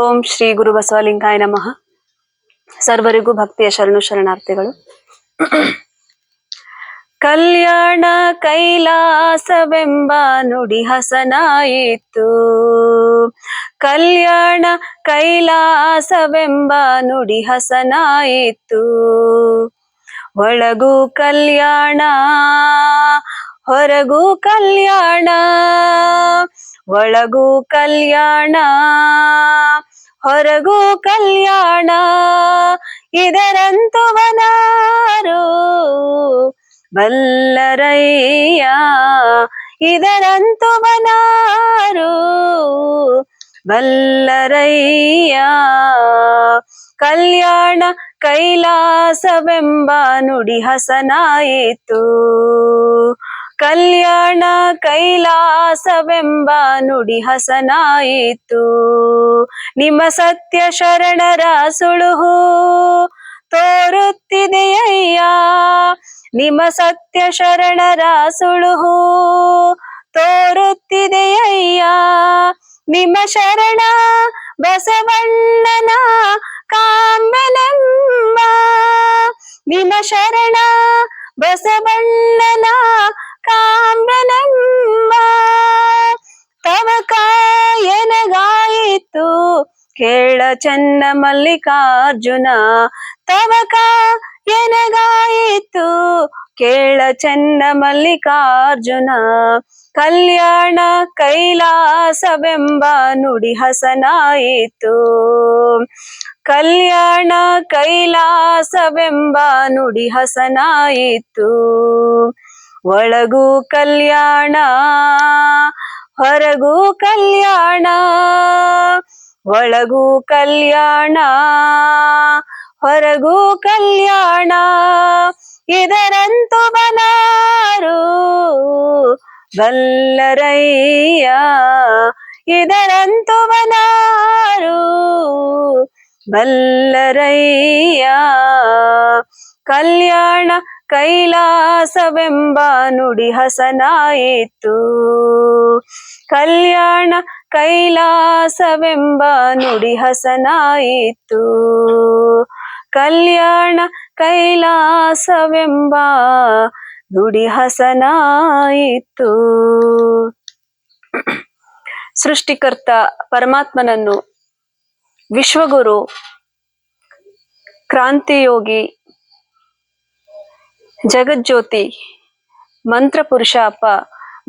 ಓಂ ಶ್ರೀ ಗುರು ಬಸವಲಿಂಗಾಯ ನಮಃ. ಸರ್ವರಿಗೂ ಭಕ್ತಿಯ ಶರಣು ಶರಣಾರ್ಥಿಗಳು. ಕಲ್ಯಾಣ ಕೈಲಾಸವೆಂಬ ನುಡಿ ಹಸನಾಯಿತು. ಕಲ್ಯಾಣ ಕೈಲಾಸವೆಂಬ ನುಡಿ ಹಸನಾಯಿತು. ಒಳಗೂ ಕಲ್ಯಾಣ ಹೊರಗೂ ಕಲ್ಯಾಣ, ಒಳಗೂ ಕಲ್ಯಾಣ ಹೊರಗೂ ಕಲ್ಯಾಣ, ಇದರಂತು ವನಾರು ಬಲ್ಲರಯ್ಯ, ಇದರಂತು ವನಾರು ಬಲ್ಲರಯ್ಯ. ಕಲ್ಯಾಣ ಕೈಲಾಸವೆಂಬ ನುಡಿ ಹಸನಾಯಿತು. ಕಲ್ಯಾಣ ಕೈಲಾಸವೆಂಬ ನುಡಿ ಹಸನಾಯಿತು. ನಿಮ್ಮ ಸತ್ಯ ಶರಣರ ಸುಳುಹು ತೋರುತ್ತಿದೆಯಯ್ಯ, ನಿಮ್ಮ ಸತ್ಯ ಶರಣರ ಸುಳುಹು ತೋರುತ್ತಿದೆಯಯ್ಯ. ನಿಮ್ಮ ಶರಣ ಬಸವಣ್ಣನ ಕಾಂಬೆನೆಂಬ, ನಿಮ್ಮ ಶರಣ ಬಸವಣ್ಣನ ಕಾಂಬೆನೆಂಬ. ತವಕ ಎನಗಾಯಿತು ಕೇಳ ಚೆನ್ನ ಮಲ್ಲಿಕಾರ್ಜುನ, ತವಕ ಎನಗಾಯಿತು ಕೇಳ ಚೆನ್ನ ಮಲ್ಲಿಕಾರ್ಜುನ. ಕಲ್ಯಾಣ ಕೈಲಾಸವೆಂಬ ನುಡಿ ಹಸನಾಯಿತು. ಕಲ್ಯಾಣ ಕೈಲಾಸವೆಂಬ ನುಡಿ ಹಸನಾಯಿತು. ಒಳಗೂ ಕಲ್ಯಾಣ ಹೊರಗೂ ಕಲ್ಯಾಣ, ಒಳಗೂ ಕಲ್ಯಾಣ ಹೊರಗೂ ಕಲ್ಯಾಣ, ಇದರಂತು ವನಾರು ಬಲ್ಲರಯ್ಯ, ಇದರಂತು ವನಾರು ಬಲ್ಲರಯ್ಯ. ಕಲ್ಯಾಣ ಕೈಲಾಸವೆಂಬ ನುಡಿ ಹಸನಾಯಿತು. ಕಲ್ಯಾಣ ಕೈಲಾಸವೆಂಬ ನುಡಿ ಹಸನಾಯಿತು. ಕಲ್ಯಾಣ ಕೈಲಾಸವೆಂಬ ನುಡಿ ಹಸನಾಯಿತು. ಸೃಷ್ಟಿಕರ್ತ ಪರಮಾತ್ಮನನ್ನು, ವಿಶ್ವಗುರು, ಕ್ರಾಂತಿಯೋಗಿ, ಜಗಜ್ಯೋತಿ, ಮಂತ್ರಪುರುಷ ಅಪ್ಪ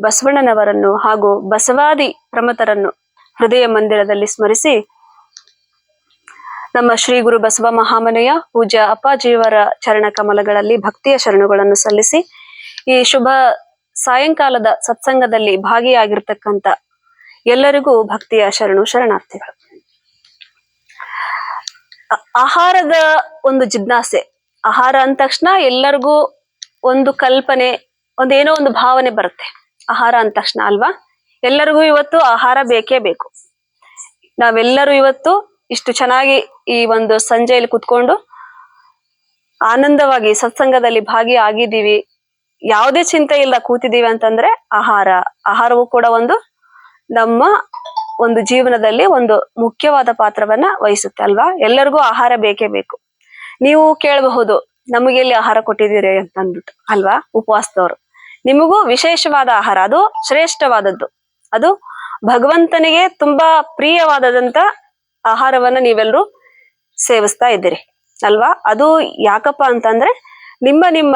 ಬಸವಣ್ಣನವರನ್ನು ಹಾಗೂ ಬಸವಾದಿ ಪ್ರಮತರನ್ನು ಹೃದಯ ಮಂದಿರದಲ್ಲಿ ಸ್ಮರಿಸಿ, ನಮ್ಮ ಶ್ರೀ ಗುರು ಬಸವ ಮಹಾಮನೆಯ ಪೂಜ್ಯ ಅಪ್ಪಾಜಿಯವರ ಚರಣ ಕಮಲಗಳಲ್ಲಿ ಭಕ್ತಿಯ ಶರಣುಗಳನ್ನು ಸಲ್ಲಿಸಿ, ಈ ಶುಭ ಸಾಯಂಕಾಲದ ಸತ್ಸಂಗದಲ್ಲಿ ಭಾಗಿಯಾಗಿರ್ತಕ್ಕಂಥ ಎಲ್ಲರಿಗೂ ಭಕ್ತಿಯ ಶರಣು ಶರಣಾರ್ಥಿಗಳು. ಆಹಾರದ ಒಂದು ಜಿಜ್ಞಾಸೆ, ಆಹಾರ ಅಂದ ತಕ್ಷಣ ಎಲ್ಲರಿಗೂ ಒಂದು ಕಲ್ಪನೆ, ಒಂದೇನೋ ಒಂದು ಭಾವನೆ ಬರುತ್ತೆ. ಆಹಾರ ಅಂದ ತಕ್ಷಣ ಅಲ್ವಾ, ಎಲ್ಲರಿಗೂ ಇವತ್ತು ಆಹಾರ ಬೇಕೇ ಬೇಕು. ನಾವೆಲ್ಲರೂ ಇವತ್ತು ಇಷ್ಟು ಚೆನ್ನಾಗಿ ಈ ಒಂದು ಸಂಜೆಯಲ್ಲಿ ಕುತ್ಕೊಂಡು ಆನಂದವಾಗಿ ಸತ್ಸಂಗದಲ್ಲಿ ಭಾಗಿಯಾಗಿದ್ದೀವಿ, ಯಾವುದೇ ಚಿಂತೆ ಇಲ್ಲ ಕೂತಿದ್ದೀವಿ ಅಂತಂದ್ರೆ ಆಹಾರವು ಕೂಡ ಒಂದು ನಮ್ಮ ಒಂದು ಜೀವನದಲ್ಲಿ ಒಂದು ಮುಖ್ಯವಾದ ಪಾತ್ರವನ್ನ ವಹಿಸುತ್ತೆ ಅಲ್ವಾ. ಎಲ್ಲರಿಗೂ ಆಹಾರ ಬೇಕೇ ಬೇಕು. ನೀವು ಕೇಳಬಹುದು, ನಮಗೆ ಎಲ್ಲಿ ಆಹಾರ ಕೊಟ್ಟಿದ್ದೀರಿ ಅಂತ ಅಂದ್ಬಿಟ್ಟು ಅಲ್ವಾ. ಉಪವಾಸದವರು, ನಿಮಗೂ ವಿಶೇಷವಾದ ಆಹಾರ, ಅದು ಶ್ರೇಷ್ಠವಾದದ್ದು, ಅದು ಭಗವಂತನಿಗೆ ತುಂಬಾ ಪ್ರಿಯವಾದದಂತ ಆಹಾರವನ್ನ ನೀವೆಲ್ಲರೂ ಸೇವಿಸ್ತಾ ಇದ್ದೀರಿ ಅಲ್ವಾ. ಅದು ಯಾಕಪ್ಪ ಅಂತಂದ್ರೆ ನಿಮ್ಮ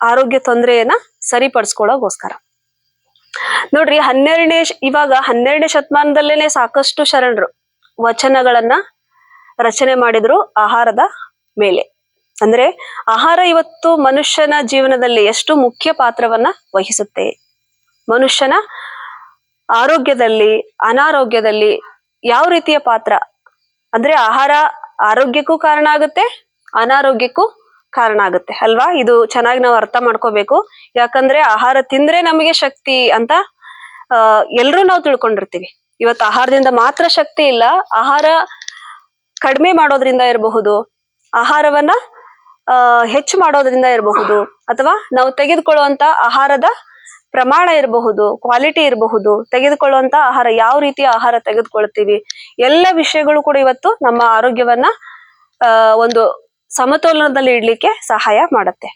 ಆರೋಗ್ಯ ತೊಂದರೆಯನ್ನ ಸರಿಪಡಿಸ್ಕೊಳ್ಳೋಗೋಸ್ಕರ. ನೋಡ್ರಿ, ಇವಾಗ 12ನೇ ಶತಮಾನದಲ್ಲೇನೆ ಸಾಕಷ್ಟು ಶರಣರು ವಚನಗಳನ್ನ ರಚನೆ ಮಾಡಿದ್ರು ಆಹಾರದ ಮೇಲೆ. ಅಂದ್ರೆ ಆಹಾರ ಇವತ್ತು ಮನುಷ್ಯನ ಜೀವನದಲ್ಲಿ ಎಷ್ಟು ಮುಖ್ಯ ಪಾತ್ರವನ್ನ ವಹಿಸುತ್ತೆ. ಮನುಷ್ಯನ ಆರೋಗ್ಯದಲ್ಲಿ, ಅನಾರೋಗ್ಯದಲ್ಲಿ ಯಾವ ರೀತಿಯ ಪಾತ್ರ ಅಂದ್ರೆ, ಆಹಾರ ಆರೋಗ್ಯಕ್ಕೂ ಕಾರಣ ಆಗುತ್ತೆ, ಅನಾರೋಗ್ಯಕ್ಕೂ ಕಾರಣ ಆಗುತ್ತೆ ಅಲ್ವಾ. ಇದು ಚೆನ್ನಾಗಿ ನಾವು ಅರ್ಥ ಮಾಡ್ಕೋಬೇಕು. ಯಾಕಂದ್ರೆ ಆಹಾರ ತಿಂದ್ರೆ ನಮಗೆ ಶಕ್ತಿ ಅಂತ ಎಲ್ರೂ ನಾವು ತಿಳ್ಕೊಂಡಿರ್ತೀವಿ. ಇವತ್ತು ಆಹಾರದಿಂದ ಮಾತ್ರ ಶಕ್ತಿ ಇಲ್ಲ, ಆಹಾರ ಕಡಿಮೆ ಮಾಡೋದ್ರಿಂದ ಇರಬಹುದು, ಆಹಾರವನ್ನ ಹೆಚ್ಚು ಮಾಡೋದ್ರಿಂದ ಇರಬಹುದು, ಅಥವಾ ನಾವು ತೆಗೆದುಕೊಳ್ಳುವಂತ ಆಹಾರದ ಪ್ರಮಾಣ ಇರಬಹುದು, ಕ್ವಾಲಿಟಿ ಇರಬಹುದು, ತೆಗೆದುಕೊಳ್ಳುವಂತ ಆಹಾರ ಯಾವ ರೀತಿಯ ಆಹಾರ ತೆಗೆದುಕೊಳ್ತೀವಿ, ಎಲ್ಲ ವಿಷಯಗಳು ಕೂಡ ಇವತ್ತು ನಮ್ಮ ಆರೋಗ್ಯವನ್ನ ಒಂದು ಸಮತೋಲನದಲ್ಲಿ ಇಡ್ಲಿಕ್ಕೆ ಸಹಾಯ ಮಾಡುತ್ತೆ.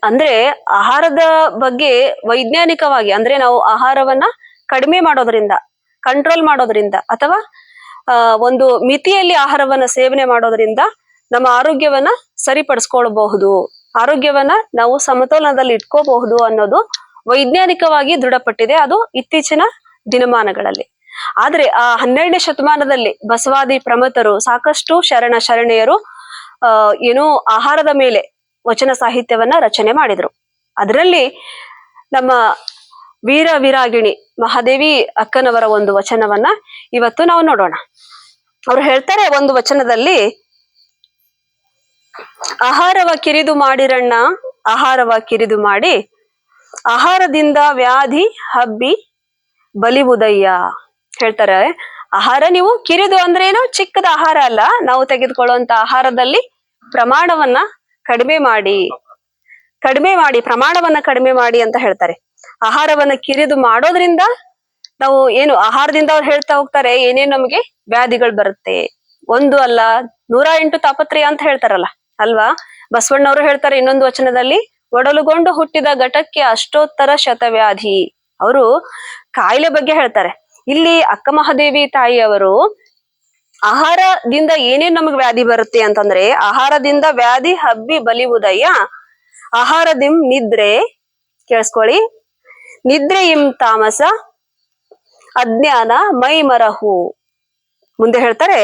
ಅಂದ್ರೆ ಆಹಾರದ ಬಗ್ಗೆ ವೈಜ್ಞಾನಿಕವಾಗಿ ಅಂದ್ರೆ ನಾವು ಆಹಾರವನ್ನ ಕಡಿಮೆ ಮಾಡೋದ್ರಿಂದ, ಕಂಟ್ರೋಲ್ ಮಾಡೋದ್ರಿಂದ ಅಥವಾ ಒಂದು ಮಿತಿಯಲ್ಲಿ ಆಹಾರವನ್ನ ಸೇವನೆ ಮಾಡೋದ್ರಿಂದ ನಮ್ಮ ಆರೋಗ್ಯವನ್ನ ಸರಿಪಡಿಸ್ಕೊಳ್ಬಹುದು, ಆರೋಗ್ಯವನ್ನ ನಾವು ಸಮತೋಲನದಲ್ಲಿ ಇಟ್ಕೋಬಹುದು ಅನ್ನೋದು ವೈಜ್ಞಾನಿಕವಾಗಿ ದೃಢಪಟ್ಟಿದೆ, ಅದು ಇತ್ತೀಚಿನ ದಿನಮಾನಗಳಲ್ಲಿ. ಆದ್ರೆ ಆ 12ನೇ ಶತಮಾನದಲ್ಲಿ ಬಸವಾದಿ ಪ್ರಮಥರು ಸಾಕಷ್ಟು ಶರಣೆಯರು ಏನು ಆಹಾರದ ಮೇಲೆ ವಚನ ಸಾಹಿತ್ಯವನ್ನ ರಚನೆ ಮಾಡಿದ್ರು. ಅದರಲ್ಲಿ ನಮ್ಮ ವೀರ ವಿರಾಗಿಣಿ ಮಹಾದೇವಿ ಅಕ್ಕನವರ ಒಂದು ವಚನವನ್ನ ಇವತ್ತು ನಾವು ನೋಡೋಣ. ಅವ್ರು ಹೇಳ್ತಾರೆ ಒಂದು ವಚನದಲ್ಲಿ, ಆಹಾರವ ಕಿರಿದು ಮಾಡಿರಣ್ಣ, ಆಹಾರವ ಕಿರಿದು ಮಾಡಿ, ಆಹಾರದಿಂದ ವ್ಯಾಧಿ ಹಬ್ಬಿ ಬಲಿವುದಯ್ಯ. ಹೇಳ್ತಾರೆ ಆಹಾರ ನೀವು ಕಿರಿದು ಅಂದ್ರೆ ಏನು, ಚಿಕ್ಕದ ಆಹಾರ ಅಲ್ಲ, ನಾವು ತೆಗೆದುಕೊಳ್ಳುವಂತ ಆಹಾರದಲ್ಲಿ ಪ್ರಮಾಣವನ್ನ ಕಡಿಮೆ ಮಾಡಿ ಪ್ರಮಾಣವನ್ನ ಕಡಿಮೆ ಮಾಡಿ ಅಂತ ಹೇಳ್ತಾರೆ. ಆಹಾರವನ್ನ ಕಿರಿದು ಮಾಡೋದ್ರಿಂದ ನಾವು ಏನು ಆಹಾರದಿಂದ ಅವ್ರು ಹೇಳ್ತಾ ಹೋಗ್ತಾರೆ ಏನೇನ್ ನಮ್ಗೆ ವ್ಯಾಧಿಗಳು ಬರುತ್ತೆ, ಒಂದು ಅಲ್ಲ 108 ತಾಪತ್ರಯ ಅಂತ ಹೇಳ್ತಾರಲ್ಲ ಅಲ್ವಾ. ಬಸವಣ್ಣವರು ಹೇಳ್ತಾರೆ ಇನ್ನೊಂದು ವಚನದಲ್ಲಿ, ಒಡಲುಗೊಂಡು ಹುಟ್ಟಿದ ಘಟಕ್ಕೆ ಅಷ್ಟೋತ್ತರ ಶತವ್ಯಾಧಿ. ಅವರು ಕಾಯಿಲೆ ಬಗ್ಗೆ ಹೇಳ್ತಾರೆ. ಇಲ್ಲಿ ಅಕ್ಕ ಮಹಾದೇವಿ ತಾಯಿಯವರು ಆಹಾರದಿಂದ ಏನೇನ್ ನಮಗ್ ವ್ಯಾಧಿ ಬರುತ್ತೆ ಅಂತಂದ್ರೆ, ಆಹಾರದಿಂದ ವ್ಯಾಧಿ ಹಬ್ಬಿ ಬಲಿವುದಯ್ಯ, ಆಹಾರದಿಂ ನಿದ್ರೆ, ಕೇಳಿಸ್ಕೊಳ್ಳಿ, ನಿದ್ರೆ ಇಂ ತಾಮಸ, ಅಜ್ಞಾನ ಮೈ ಮರಹು. ಮುಂದೆ ಹೇಳ್ತಾರೆ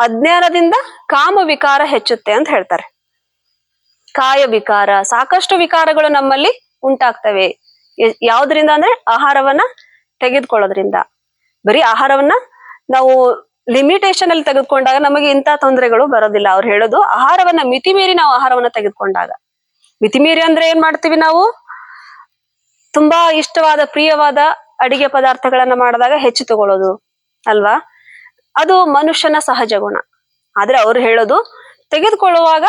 ಅಜ್ಞಾನದಿಂದ ಕಾಮ ವಿಕಾರ ಹೆಚ್ಚುತ್ತೆ ಅಂತ ಹೇಳ್ತಾರೆ. ಕಾಯ ವಿಕಾರ, ಸಾಕಷ್ಟು ವಿಕಾರಗಳು ನಮ್ಮಲ್ಲಿ ಉಂಟಾಗ್ತವೆ. ಯಾವ್ದ್ರಿಂದ ಅಂದ್ರೆ ಆಹಾರವನ್ನ ತೆಗೆದುಕೊಳ್ಳೋದ್ರಿಂದ. ಬರೀ ಆಹಾರವನ್ನ ನಾವು ಲಿಮಿಟೇಷನ್ ಅಲ್ಲಿ ತೆಗೆದುಕೊಂಡಾಗ ನಮಗೆ ಇಂಥ ತೊಂದರೆಗಳು ಬರೋದಿಲ್ಲ. ಅವ್ರು ಹೇಳೋದು ಆಹಾರವನ್ನ ಮಿತಿ ಮೀರಿ ನಾವು ಆಹಾರವನ್ನ ತೆಗೆದುಕೊಂಡಾಗ. ಮಿತಿ ಮೀರಿ ಅಂದ್ರೆ ಏನ್ ಮಾಡ್ತೀವಿ ನಾವು, ತುಂಬಾ ಇಷ್ಟವಾದ ಪ್ರಿಯವಾದ ಅಡಿಗೆ ಪದಾರ್ಥಗಳನ್ನ ಮಾಡಿದಾಗ ಹೆಚ್ಚು ತಗೊಳ್ಳೋದು ಅಲ್ವಾ, ಅದು ಮನುಷ್ಯನ ಸಹಜ ಗುಣ. ಆದ್ರೆ ಅವ್ರು ಹೇಳೋದು ತೆಗೆದುಕೊಳ್ಳುವಾಗ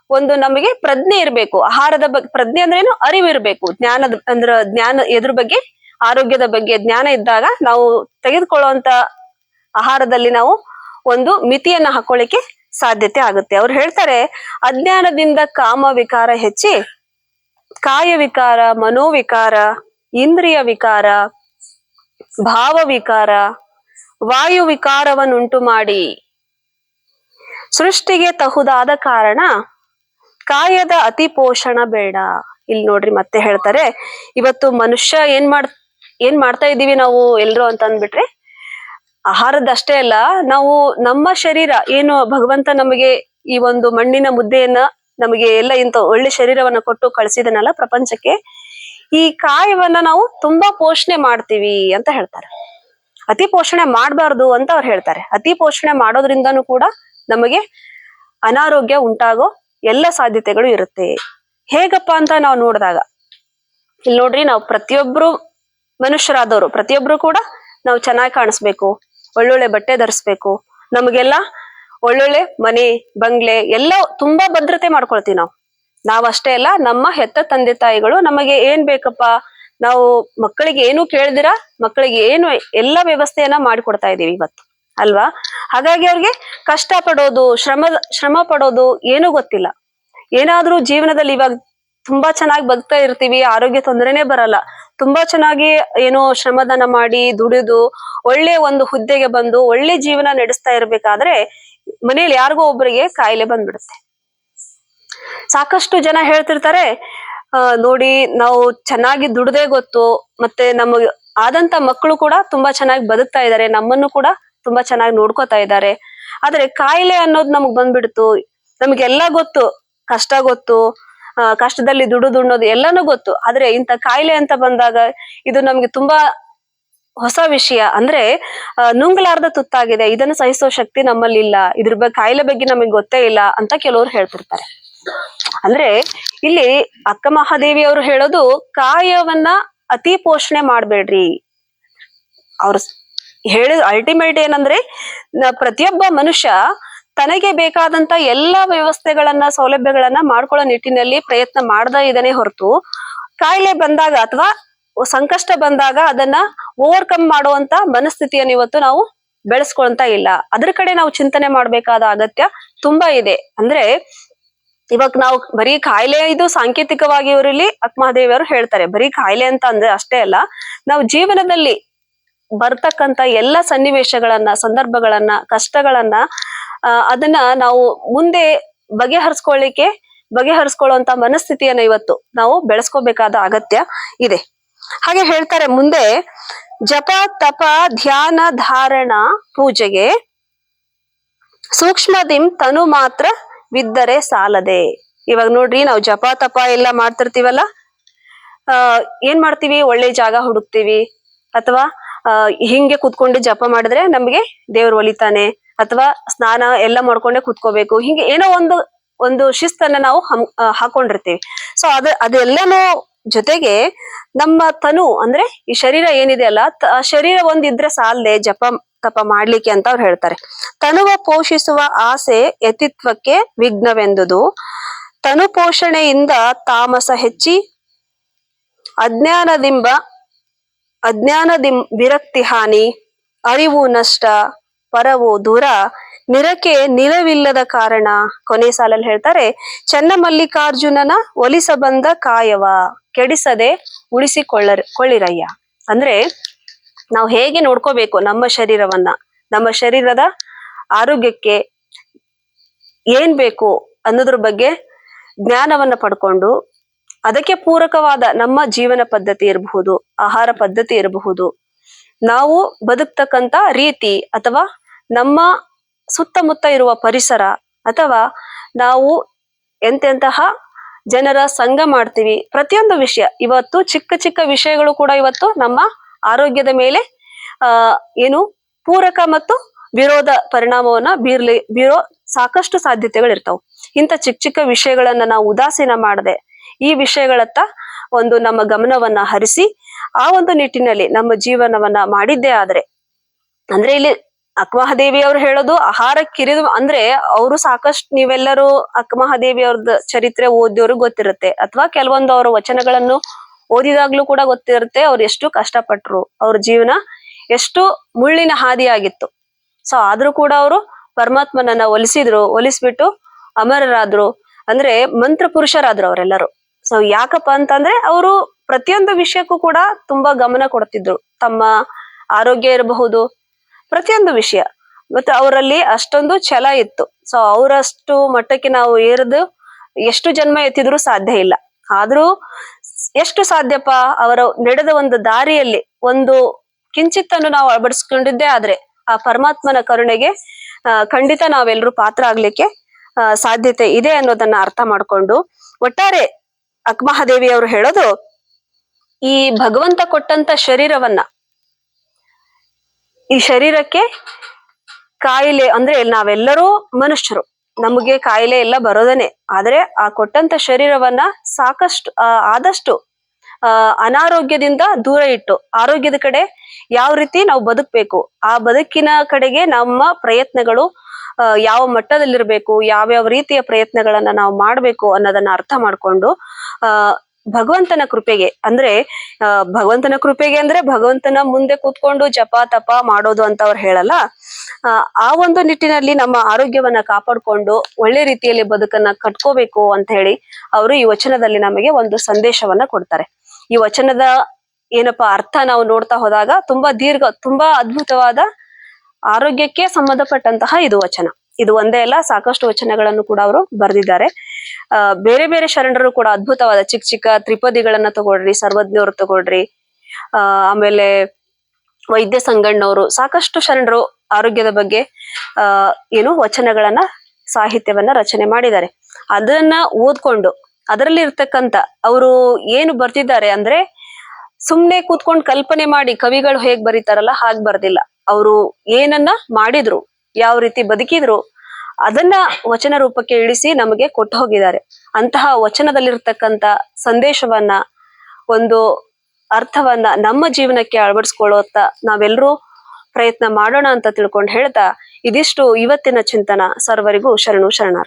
ಒಂದು ನಮಗೆ ಪ್ರಜ್ಞೆ ಇರ್ಬೇಕು. ಆಹಾರದ ಬಗ್ಗೆ ಪ್ರಜ್ಞೆ ಅಂದ್ರೆ ಏನು, ಅರಿವು ಇರ್ಬೇಕು. ಜ್ಞಾನ ಎದ್ರ ಬಗ್ಗೆ, ಆರೋಗ್ಯದ ಬಗ್ಗೆ ಜ್ಞಾನ ಇದ್ದಾಗ ನಾವು ತೆಗೆದುಕೊಳ್ಳುವಂತ ಆಹಾರದಲ್ಲಿ ನಾವು ಒಂದು ಮಿತಿಯನ್ನ ಹಾಕೊಳ್ಳಿಕ್ಕೆ ಸಾಧ್ಯತೆ ಆಗುತ್ತೆ. ಅವ್ರು ಹೇಳ್ತಾರೆ ಅಜ್ಞಾನದಿಂದ ಕಾಮ ವಿಕಾರ ಹೆಚ್ಚಿ ಕಾಯ ವಿಕಾರ, ಮನೋವಿಕಾರ, ಇಂದ್ರಿಯ ವಿಕಾರ, ಭಾವ ವಿಕಾರ, ವಾಯು ವಿಕಾರವನ್ನುಂಟು ಮಾಡಿ ಸೃಷ್ಟಿಗೆ ತಹುದಾದ ಕಾರಣ ಕಾಯದ ಅತಿ ಪೋಷಣ ಬೇಡ. ಇಲ್ಲಿ ನೋಡ್ರಿ ಮತ್ತೆ ಹೇಳ್ತಾರೆ, ಇವತ್ತು ಮನುಷ್ಯ ಏನ್ ಮಾಡ್ತಾ ಇದ್ದೀವಿ ನಾವು ಎಲ್ರು ಅಂತ ಅಂದ್ಬಿಟ್ರೆ, ಆಹಾರದಷ್ಟೇ ಅಲ್ಲ, ನಾವು ನಮ್ಮ ಶರೀರ ಏನು ಭಗವಂತ ನಮಗೆ ಈ ಒಂದು ಮಣ್ಣಿನ ಮುದ್ದೆಯನ್ನ ನಮಗೆ ಎಲ್ಲ ಇಂಥ ಒಳ್ಳೆ ಶರೀರವನ್ನ ಕೊಟ್ಟು ಕಳಿಸಿದನಲ್ಲ ಪ್ರಪಂಚಕ್ಕೆ, ಈ ಕಾಯವನ್ನ ನಾವು ತುಂಬಾ ಪೋಷಣೆ ಮಾಡ್ತೀವಿ ಅಂತ ಹೇಳ್ತಾರೆ. ಅತಿ ಪೋಷಣೆ ಮಾಡಬಾರ್ದು ಅಂತ ಅವ್ರು ಹೇಳ್ತಾರೆ. ಅತಿ ಪೋಷಣೆ ಮಾಡೋದ್ರಿಂದನೂ ಕೂಡ ನಮಗೆ ಅನಾರೋಗ್ಯ ಉಂಟಾಗೋ ಎಲ್ಲ ಸಾಧ್ಯತೆಗಳು ಇರುತ್ತೆ. ಹೇಗಪ್ಪ ಅಂತ ನಾವು ನೋಡಿದಾಗ ಇಲ್ಲಿ ನೋಡ್ರಿ, ನಾವು ಪ್ರತಿಯೊಬ್ರು ಮನುಷ್ಯರಾದವರು ಪ್ರತಿಯೊಬ್ರು ಕೂಡ ನಾವು ಚೆನ್ನಾಗಿ ಕಾಣಿಸ್ಬೇಕು, ಒಳ್ಳೊಳ್ಳೆ ಬಟ್ಟೆ ಧರಿಸ್ಬೇಕು, ನಮಗೆಲ್ಲ ಒಳ್ಳೊಳ್ಳೆ ಮನೆ ಬಂಗ್ಲೆ ಎಲ್ಲ ತುಂಬಾ ಭದ್ರತೆ ಮಾಡ್ಕೊಳ್ತೀವಿ ನಾವಷ್ಟೇ ಅಲ್ಲ, ನಮ್ಮ ಹೆತ್ತ ತಂದೆ ತಾಯಿಗಳು ನಮಗೆ ಏನ್ ಬೇಕಪ್ಪ, ನಾವು ಮಕ್ಕಳಿಗೆ ಏನು ಕೇಳ್ದಿರ ಮಕ್ಕಳಿಗೆ ಏನು ಎಲ್ಲ ವ್ಯವಸ್ಥೆಯನ್ನ ಮಾಡಿಕೊಡ್ತಾ ಇದೀವಿ ಇವತ್ತು ಅಲ್ವಾ. ಹಾಗಾಗಿ ಅವ್ರಿಗೆ ಕಷ್ಟ ಪಡೋದು, ಶ್ರಮ ಪಡೋದು ಏನೂ ಗೊತ್ತಿಲ್ಲ. ಏನಾದ್ರೂ ಜೀವನದಲ್ಲಿ ಇವಾಗ ತುಂಬಾ ಚೆನ್ನಾಗಿ ಬದುಕ್ತಾ ಇರ್ತೀವಿ, ಆರೋಗ್ಯ ತೊಂದರೆನೇ ಬರಲ್ಲ, ತುಂಬಾ ಚೆನ್ನಾಗಿ ಏನೋ ಶ್ರಮದಾನ ಮಾಡಿ ದುಡಿದು ಒಳ್ಳೆ ಒಂದು ಹುದ್ದೆಗೆ ಬಂದು ಒಳ್ಳೆ ಜೀವನ ನಡೆಸ್ತಾ ಇರ್ಬೇಕಾದ್ರೆ ಮನೇಲಿ ಯಾರಿಗೋ ಒಬ್ಬರಿಗೆ ಕಾಯಿಲೆ ಬಂದ್ಬಿಡುತ್ತೆ. ಸಾಕಷ್ಟು ಜನ ಹೇಳ್ತಿರ್ತಾರೆ, ನೋಡಿ ನಾವು ಚೆನ್ನಾಗಿ ದುಡ್ದೇ ಗೊತ್ತು, ಮತ್ತೆ ನಮಗೆ ಆದಂತ ಮಕ್ಕಳು ಕೂಡ ತುಂಬಾ ಚೆನ್ನಾಗಿ ಬದುಕ್ತಾ ಇದ್ದಾರೆ, ನಮ್ಮನ್ನು ಕೂಡ ತುಂಬಾ ಚೆನ್ನಾಗಿ ನೋಡ್ಕೋತಾ ಇದ್ದಾರೆ. ಆದ್ರೆ ಕಾಯಿಲೆ ಅನ್ನೋದು ನಮಗ್ ಬಂದ್ಬಿಡ್ತು, ನಮ್ಗೆಲ್ಲ ಗೊತ್ತು, ಕಷ್ಟ ಗೊತ್ತು, ಕಷ್ಟದಲ್ಲಿ ದುಡಿದು ಉಣ್ಣೋದು ಎಲ್ಲಾನು ಗೊತ್ತು. ಆದ್ರೆ ಇಂಥ ಕಾಯಿಲೆ ಅಂತ ಬಂದಾಗ ಇದು ನಮ್ಗೆ ತುಂಬಾ ಹೊಸ ವಿಷಯ. ಅಂದ್ರೆ ನುಂಗ್ಲಾರ್ದ ತುತ್ತಾಗಿದೆ, ಇದನ್ನು ಸಹಿಸೋ ಶಕ್ತಿ ನಮ್ಮಲ್ಲಿ ಇಲ್ಲ, ಇದ್ರ ಬಗ್ಗೆ ಕಾಯಿಲೆ ಬಗ್ಗೆ ನಮಗೆ ಗೊತ್ತೇ ಇಲ್ಲ ಅಂತ ಕೆಲವರು ಹೇಳ್ತಿರ್ತಾರೆ. ಅಂದ್ರೆ ಇಲ್ಲಿ ಅಕ್ಕ ಮಹಾದೇವಿ ಅವರು ಹೇಳೋದು ಕಾಯವನ್ನ ಅತಿ ಪೋಷಣೆ ಮಾಡ್ಬೇಡ್ರಿ. ಅವ್ರು ಹೇಳಿದ ಅಲ್ಟಿಮೇಟ್ ಏನಂದ್ರೆ, ಪ್ರತಿಯೊಬ್ಬ ಮನುಷ್ಯ ತನಗೆ ಬೇಕಾದಂತ ಎಲ್ಲಾ ವ್ಯವಸ್ಥೆಗಳನ್ನ ಸೌಲಭ್ಯಗಳನ್ನ ಮಾಡ್ಕೊಳ್ಳೋ ನಿಟ್ಟಿನಲ್ಲಿ ಪ್ರಯತ್ನ ಮಾಡ್ತಾ ಇದ್ದಾನೆ ಹೊರತು ಕಾಯಿಲೆ ಬಂದಾಗ ಅಥವಾ ಸಂಕಷ್ಟ ಬಂದಾಗ ಅದನ್ನ ಓವರ್ಕಮ್ ಮಾಡುವಂತ ಮನಸ್ಥಿತಿಯನ್ನು ಇವತ್ತು ನಾವು ಬೆಳೆಸ್ಕೊಳ್ತಾ ಇಲ್ಲ. ಅದ್ರ ಕಡೆ ನಾವು ಚಿಂತನೆ ಮಾಡ್ಬೇಕಾದ ಅಗತ್ಯ ತುಂಬಾ ಇದೆ. ಅಂದ್ರೆ ಇವಾಗ ನಾವು ಬರೀ ಕಾಯಿಲೆ, ಇದು ಸಾಂಕೇತಿಕವಾಗಿ ಇವರಲ್ಲಿ ಅಕ್ಕಮಹಾದೇವಿಯವರು ಹೇಳ್ತಾರೆ, ಬರೀ ಕಾಯಿಲೆ ಅಂತ ಅಂದ್ರೆ ಅಷ್ಟೇ ಅಲ್ಲ, ನಾವು ಜೀವನದಲ್ಲಿ ಬರ್ತಕ್ಕಂತ ಎಲ್ಲ ಸನ್ನಿವೇಶಗಳನ್ನ, ಸಂದರ್ಭಗಳನ್ನ, ಕಷ್ಟಗಳನ್ನ ಅದನ್ನ ನಾವು ಮುಂದೆ ಬಗೆಹರಿಸ್ಕೊಳ್ಳುವಂತ ಮನಸ್ಥಿತಿಯನ್ನ ಇವತ್ತು ನಾವು ಬೆಳೆಸ್ಕೋಬೇಕಾದ ಅಗತ್ಯ ಇದೆ. ಹಾಗೆ ಹೇಳ್ತಾರೆ ಮುಂದೆ, ಜಪ ತಪ ಧ್ಯಾನ ಧಾರಣ ಪೂಜೆಗೆ ಸೂಕ್ಷ್ಮದಿಂ ತನು ಮಾತ್ರ ವಿದ್ದರೆ ಸಾಲದೆ. ಇವಾಗ ನೋಡ್ರಿ, ನಾವು ಜಪ ತಪ ಎಲ್ಲ ಮಾಡ್ತಿರ್ತೀವಲ್ಲ, ಏನ್ ಮಾಡ್ತೀವಿ, ಒಳ್ಳೆ ಜಾಗ ಹುಡುಕ್ತಿವಿ, ಅಥವಾ ಹಿಂಗೆ ಕುತ್ಕೊಂಡು ಜಪ ಮಾಡಿದ್ರೆ ನಮ್ಗೆ ದೇವ್ರು ಒಲಿತಾನೆ, ಅಥವಾ ಸ್ನಾನ ಎಲ್ಲ ಮಾಡ್ಕೊಂಡೆ ಕುತ್ಕೋಬೇಕು, ಹಿಂಗೆ ಏನೋ ಒಂದು ಶಿಸ್ತನ್ನ ನಾವು ಹಾಕೊಂಡಿರ್ತೀವಿ. ಸೊ ಅದೆಲ್ಲನೂ ಜೊತೆಗೆ ನಮ್ಮ ತನು ಅಂದ್ರೆ ಈ ಶರೀರ ಏನಿದೆ ಅಲ್ಲ, ಶರೀರ ಒಂದಿದ್ರೆ ಸಾಲದೆ ಜಪ ತಪ ಮಾಡ್ಲಿಕ್ಕೆ ಅಂತ ಅವ್ರು ಹೇಳ್ತಾರೆ. ತನುವ ಪೋಷಿಸುವ ಆಸೆ ಯತಿತ್ವಕ್ಕೆ ವಿಘ್ನವೆಂದುದು, ತನು ಪೋಷಣೆಯಿಂದ ತಾಮಸ ಹೆಚ್ಚಿ ಅಜ್ಞಾನದಿಂ ವಿರಕ್ತಿ ಹಾನಿ, ಅರಿವು ನಷ್ಟ, ಪರವು ದೂರ, ನಿರಕೆ ನಿಲವಿಲ್ಲದ ಕಾರಣ. ಕೊನೆ ಸಾಲಲ್ಲಿ ಹೇಳ್ತಾರೆ, ಚನ್ನಮಲ್ಲಿಕಾರ್ಜುನನ ಒಲಿಸಬಂದ ಕಾಯವ ಕೆಡಿಸದೆ ಕೊಳ್ಳಿರಯ್ಯ. ಅಂದ್ರೆ ನಾವು ಹೇಗೆ ನೋಡ್ಕೋಬೇಕು ನಮ್ಮ ಶರೀರವನ್ನ, ನಮ್ಮ ಶರೀರದ ಆರೋಗ್ಯಕ್ಕೆ ಏನ್ ಬೇಕು ಅನ್ನೋದ್ರ ಬಗ್ಗೆ ಜ್ಞಾನವನ್ನ ಪಡ್ಕೊಂಡು ಅದಕ್ಕೆ ಪೂರಕವಾದ ನಮ್ಮ ಜೀವನ ಪದ್ಧತಿ ಇರಬಹುದು, ಆಹಾರ ಪದ್ಧತಿ ಇರಬಹುದು, ನಾವು ಬದುಕ್ತಕ್ಕಂತ ರೀತಿ, ಅಥವಾ ನಮ್ಮ ಸುತ್ತಮುತ್ತ ಇರುವ ಪರಿಸರ, ಅಥವಾ ನಾವು ಎಂತೆಂತಹ ಜನರ ಸಂಘ ಮಾಡ್ತೀವಿ, ಪ್ರತಿಯೊಂದು ವಿಷಯ ಇವತ್ತು ಚಿಕ್ಕ ಚಿಕ್ಕ ವಿಷಯಗಳು ಕೂಡ ಇವತ್ತು ನಮ್ಮ ಆರೋಗ್ಯದ ಮೇಲೆ ಏನು ಪೂರಕ ಮತ್ತು ವಿರೋಧ ಪರಿಣಾಮವನ್ನ ಬೀರೋ ಸಾಕಷ್ಟು ಸಾಧ್ಯತೆಗಳಿರ್ತಾವ. ಇಂಥ ಚಿಕ್ಕ ಚಿಕ್ಕ ವಿಷಯಗಳನ್ನ ನಾವು ಉದಾಸೀನ ಮಾಡದೆ ಈ ವಿಷಯಗಳತ್ತ ನಮ್ಮ ಗಮನವನ್ನ ಹರಿಸಿ ಆ ಒಂದು ನಿಟ್ಟಿನಲ್ಲಿ ನಮ್ಮ ಜೀವನವನ್ನ ಮಾಡಿದ್ದೇ ಆದ್ರೆ, ಅಂದ್ರೆ ಇಲ್ಲಿ ಅಕ್ಕಮಹಾದೇವಿ ಅವ್ರು ಹೇಳೋದು ಆಹಾರ ಕಿರಿದು, ಅಂದ್ರೆ ಅವರು ಸಾಕಷ್ಟು, ನೀವೆಲ್ಲರೂ ಅಕ್ಕಮಹಾದೇವಿ ಅವ್ರದ್ದು ಚರಿತ್ರೆ ಓದಿದವರು ಗೊತ್ತಿರುತ್ತೆ, ಅಥವಾ ಕೆಲವೊಂದು ಅವರ ವಚನಗಳನ್ನು ಓದಿದಾಗ್ಲೂ ಕೂಡ ಗೊತ್ತಿರುತ್ತೆ ಅವ್ರು ಎಷ್ಟು ಕಷ್ಟಪಟ್ರು, ಅವ್ರ ಜೀವನ ಎಷ್ಟು ಮುಳ್ಳಿನ ಹಾದಿಯಾಗಿತ್ತು. ಸೊ ಆದ್ರೂ ಕೂಡ ಅವರು ಪರಮಾತ್ಮನನ್ನ ಒಲಿಸ್ಬಿಟ್ಟು ಅಮರರಾದ್ರು, ಅಂದ್ರೆ ಮಂತ್ರ ಪುರುಷರಾದ್ರು ಅವರೆಲ್ಲರೂ. ಸೊ ಯಾಕಪ್ಪ ಅಂತಂದ್ರೆ ಅವರು ಪ್ರತಿಯೊಂದು ವಿಷಯಕ್ಕೂ ಕೂಡ ತುಂಬಾ ಗಮನ ಕೊಡ್ತಿದ್ರು, ತಮ್ಮ ಆರೋಗ್ಯ ಇರಬಹುದು, ಪ್ರತಿಯೊಂದು ವಿಷಯ. ಮತ್ತೆ ಅವರಲ್ಲಿ ಅಷ್ಟೊಂದು ಛಲ ಇತ್ತು. ಸೊ ಅವರಷ್ಟು ಮಟ್ಟಕ್ಕೆ ನಾವು ಏರದು ಎಷ್ಟು ಜನ್ಮ ಎತ್ತಿದ್ರು ಸಾಧ್ಯ ಇಲ್ಲ. ಆದ್ರೂ ಎಷ್ಟು ಸಾಧ್ಯಪ್ಪ, ಅವರ ನಡೆದ ಒಂದು ದಾರಿಯಲ್ಲಿ ಒಂದು ಕಿಂಚಿತ್ತನ್ನು ನಾವು ಅಳವಡಿಸ್ಕೊಂಡಿದ್ದೇ ಆದ್ರೆ ಆ ಪರಮಾತ್ಮನ ಕರುಣೆಗೆ ಖಂಡಿತ ನಾವೆಲ್ಲರೂ ಪಾತ್ರ ಆಗ್ಲಿಕ್ಕೆ ಸಾಧ್ಯತೆ ಇದೆ ಅನ್ನೋದನ್ನ ಅರ್ಥ ಮಾಡ್ಕೊಂಡು, ಒಟ್ಟಾರೆ ಅಕ್ಕಮಹಾದೇವಿ ಅವರು ಹೇಳೋದು, ಈ ಭಗವಂತ ಕೊಟ್ಟಂತ ಶರೀರವನ್ನ, ಈ ಶರೀರಕ್ಕೆ ಕಾಯಿಲೆ, ಅಂದ್ರೆ ನಾವೆಲ್ಲರೂ ಮನುಷ್ಯರು, ನಮಗೆ ಕಾಯಿಲೆ ಎಲ್ಲ ಬರೋದನೆ. ಆದ್ರೆ ಆ ಕೊಟ್ಟಂತ ಶರೀರವನ್ನ ಸಾಕಷ್ಟು ಆದಷ್ಟು ಅನಾರೋಗ್ಯದಿಂದ ದೂರ ಇಟ್ಟು ಆರೋಗ್ಯದ ಕಡೆ ಯಾವ ರೀತಿ ನಾವು ಬದುಕ್ಬೇಕು, ಆ ಬದುಕಿನ ಕಡೆಗೆ ನಮ್ಮ ಪ್ರಯತ್ನಗಳು ಯಾವ ಮಟ್ಟದಲ್ಲಿರ್ಬೇಕು, ಯಾವ್ಯಾವ ರೀತಿಯ ಪ್ರಯತ್ನಗಳನ್ನ ನಾವು ಮಾಡ್ಬೇಕು ಅನ್ನೋದನ್ನ ಅರ್ಥ ಮಾಡ್ಕೊಂಡು ಭಗವಂತನ ಕೃಪೆಗೆ, ಅಂದ್ರೆ ಭಗವಂತನ ಮುಂದೆ ಕೂತ್ಕೊಂಡು ಜಪ ತಪ ಮಾಡೋದು ಅಂತ ಅವ್ರು ಹೇಳಲ್ಲ. ಆ ಒಂದು ನಿಟ್ಟಿನಲ್ಲಿ ನಮ್ಮ ಆರೋಗ್ಯವನ್ನ ಕಾಪಾಡ್ಕೊಂಡು ಒಳ್ಳೆ ರೀತಿಯಲ್ಲಿ ಬದುಕನ್ನ ಕಟ್ಕೋಬೇಕು ಅಂತ ಹೇಳಿ ಅವರು ಈ ವಚನದಲ್ಲಿ ನಮಗೆ ಒಂದು ಸಂದೇಶವನ್ನ ಕೊಡ್ತಾರೆ. ಈ ವಚನದ ಏನಪ್ಪಾ ಅರ್ಥ ನಾವು ನೋಡ್ತಾ ಹೋದಾಗ ತುಂಬಾ ಅದ್ಭುತವಾದ ಆರೋಗ್ಯಕ್ಕೆ ಸಂಬಂಧಪಟ್ಟಂತಹ ಇದು ವಚನ. ಇದು ಒಂದೇ ಅಲ್ಲ, ಸಾಕಷ್ಟು ವಚನಗಳನ್ನು ಕೂಡ ಅವರು ಬರೆದಿದ್ದಾರೆ. ಬೇರೆ ಬೇರೆ ಶರಣರು ಕೂಡ ಅದ್ಭುತವಾದ ಚಿಕ್ಕ ಚಿಕ್ಕ ತ್ರಿಪದಿಗಳನ್ನ ತಗೊಳ್ರಿ, ಸರ್ವಜ್ಞವ್ರು ತಗೊಳ್ರಿ, ಆಮೇಲೆ ವೈದ್ಯ ಸಂಗಣ್ಣವರು, ಸಾಕಷ್ಟು ಶರಣರು ಆರೋಗ್ಯದ ಬಗ್ಗೆ ವಚನಗಳನ್ನ, ಸಾಹಿತ್ಯವನ್ನ ರಚನೆ ಮಾಡಿದ್ದಾರೆ. ಅದನ್ನ ಓದ್ಕೊಂಡು ಅದರಲ್ಲಿ ಇರ್ತಕ್ಕಂಥ ಅವರು ಏನು ಬರ್ತಿದ್ದಾರೆ ಅಂದ್ರೆ ಸುಮ್ನೆ ಕೂತ್ಕೊಂಡು ಕಲ್ಪನೆ ಮಾಡಿ ಕವಿಗಳು ಹೇಗ್ ಬರೀತಾರಲ್ಲ ಹಾಗೆ ಬರ್ದಿಲ್ಲ. ಅವರು ಏನನ್ನ ಮಾಡಿದ್ರು, ಯಾವ ರೀತಿ ಬದುಕಿದ್ರು, ಅದನ್ನ ವಚನ ರೂಪಕ್ಕೆ ಇಳಿಸಿ ನಮಗೆ ಕೊಟ್ಟು ಹೋಗಿದ್ದಾರೆ. ಅಂತಹ ವಚನದಲ್ಲಿರ್ತಕ್ಕಂಥ ಸಂದೇಶವನ್ನ, ಒಂದು ಅರ್ಥವನ್ನ ನಮ್ಮ ಜೀವನಕ್ಕೆ ಅಳವಡಿಸ್ಕೊಳ್ಳುವತ್ತ ನಾವೆಲ್ಲರೂ ಪ್ರಯತ್ನ ಮಾಡೋಣ ಅಂತ ತಿಳ್ಕೊಂಡು ಹೇಳ್ತಾ, ಇದಿಷ್ಟು ಇವತ್ತಿನ ಚಿಂತನ. ಸರ್ವರಿಗೂ ಶರಣು ಶರಣಾರ್ಥಿ.